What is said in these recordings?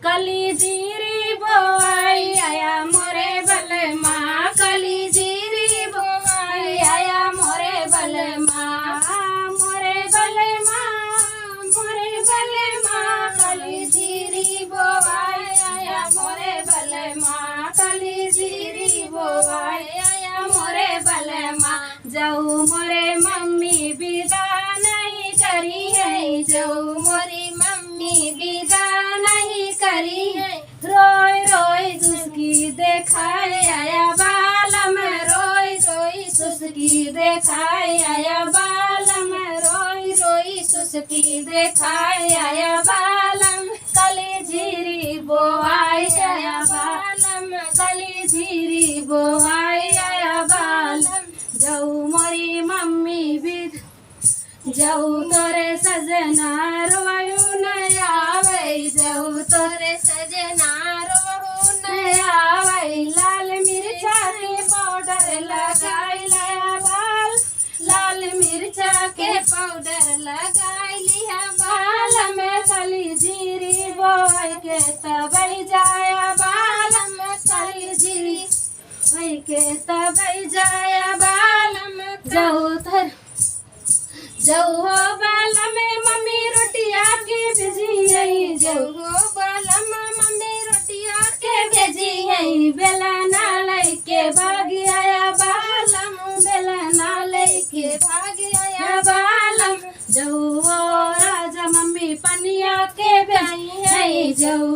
कली जीरी बोवाई आया मोरे बलमा, कली जीरी बोवाई आया मोरे बलमा, मोरे बलमा, मोरे बलमा, कली जीरी बोवाई आया मोरे बलमा, कली जीरी बोवाई आया मोरे बलमा। जाऊ मोरे मम्मी विदा नहीं करी है, जाऊ मोरी मम्मी विदा नहीं करी है, रोई रोई सुसकी देखाए आया बालम, रोई रोई सुसकी देखाए आया बालम, रोई रोई सुसकी देखाए आया बालम, कली जीरी बोवाई आया बालम, कली जीरी बोवाई आया बालम। जाऊ मोरी मम्मी भी जाऊ तोरे सजना रोयू न आवे, जाऊ तोरे सजना रोयू न आवे, लाल मिर्चा के पाउडर लगाई लिया बाल, लाल मिर्चा के पाउडर लगाई लिया बाल में, कली जीरी बोई के तबई जाया बाल में, कली जीरी बोई के तबई जाया बाल में। जाऊ बालम मम्मी रोटिया के भेजी है, जाऊ बालम मम्मी रोटिया के भेजी है, बेलना लेके भाग आया बालम, बेलना लेके भाग आया बालम। जाऊ राजा मम्मी पनिया के भेजी है, जाऊ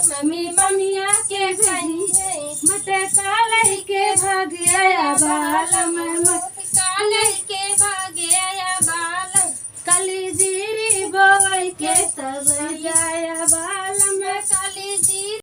मम्मी पनिया के भेजी है, मटका लेके भाग आया बालम, मटका लेके भाग आया बालम, कली जीरी बोई के तब जाए